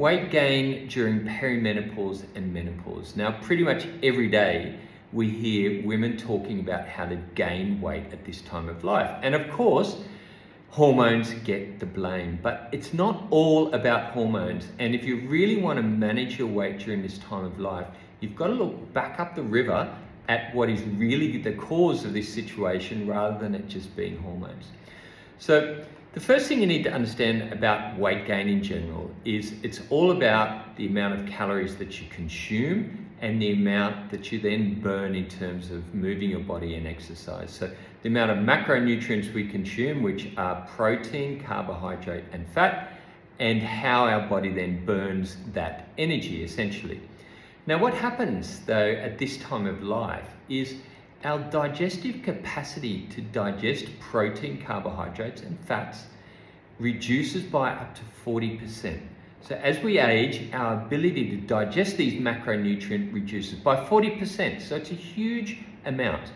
weight gain during perimenopause and menopause. Now, pretty much every day we hear women talking about how to gain weight at this time of life. And of course, hormones get the blame, but it's not all about hormones. And if you really want to manage your weight during this time of life, you've got to look back up the river at what is really the cause of this situation rather than it just being hormones. So the first thing you need to understand about weight gain in general is it's all about the amount of calories that you consume and the amount that you then burn in terms of moving your body and exercise. So the amount of macronutrients we consume, which are protein, carbohydrate, and fat, and how our body then burns that energy essentially. Now, what happens though at this time of life is our digestive capacity to digest protein, carbohydrates, and fats reduces by up to 40%. So as we age, our ability to digest these macronutrients reduces by 40%. So it's a huge amount.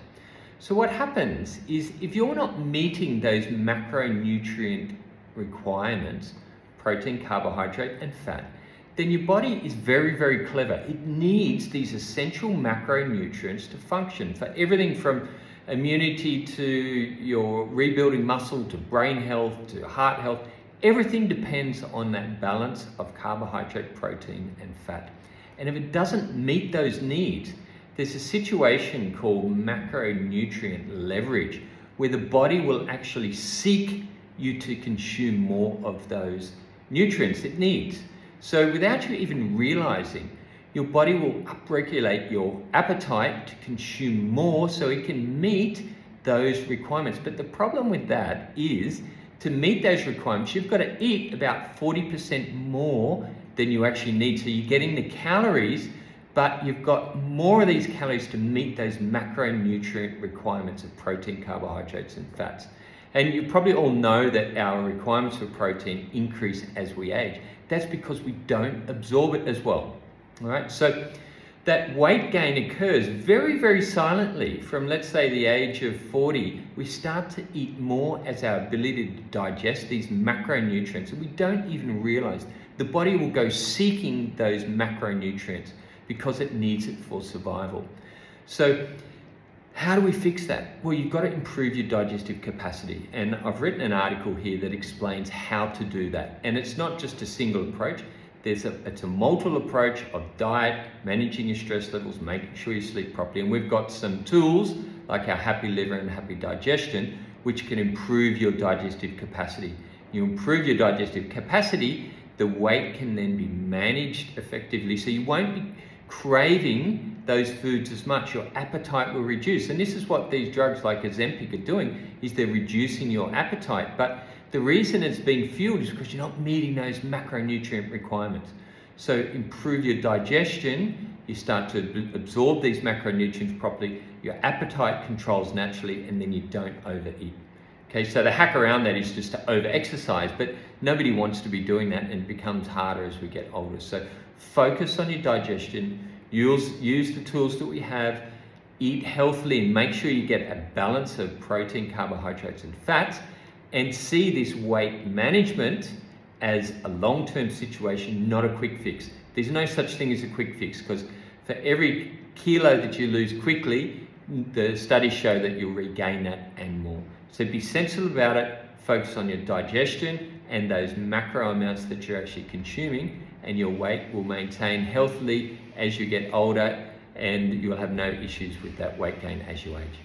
So what happens is if you're not meeting those macronutrient requirements, protein, carbohydrate, and fat, then your body is very, very clever. It needs these essential macronutrients to function for everything from immunity to your rebuilding muscle, to brain health, to heart health. Everything depends on that balance of carbohydrate, protein, and fat. And if it doesn't meet those needs, there's a situation called macronutrient leverage, where the body will actually seek you to consume more of those nutrients it needs. So without you even realizing, your body will upregulate your appetite to consume more so it can meet those requirements. But the problem with that is to meet those requirements, you've got to eat about 40% more than you actually need. So you're getting the calories, but you've got more of these calories to meet those macronutrient requirements of protein, carbohydrates, and fats. And you probably all know that our requirements for protein increase as we age. That's because we don't absorb it as well. All right, so that weight gain occurs very, very silently from, let's say, the age of 40. We start to eat more as our ability to digest these macronutrients, and we don't even realize the body will go seeking those macronutrients because it needs it for survival. So how do we fix that? Well, you've got to improve your digestive capacity. And I've written an article here that explains how to do that. And it's not just a single approach. It's a multiple approach of diet, managing your stress levels, making sure you sleep properly. And we've got some tools like our Happy Liver and Happy Digestion, which can improve your digestive capacity. You improve your digestive capacity, the weight can then be managed effectively. So you won't be craving those foods as much. Your appetite will reduce. And this is what these drugs like Ozempic are doing, is they're reducing your appetite. But the reason it's being fueled is because you're not meeting those macronutrient requirements. So improve your digestion, you start to absorb these macronutrients properly, your appetite controls naturally, and then you don't overeat. Okay, so the hack around that is just to over-exercise, but nobody wants to be doing that, and it becomes harder as we get older. So focus on your digestion, use the tools that we have, eat healthily, and make sure you get a balance of protein, carbohydrates, and fats, and see this weight management as a long-term situation, not a quick fix. There's no such thing as a quick fix, because for every kilo that you lose quickly, the studies show that you'll regain that and more. So be sensible about it, focus on your digestion and those macro amounts that you're actually consuming, and your weight will maintain healthily as you get older, and you'll have no issues with that weight gain as you age.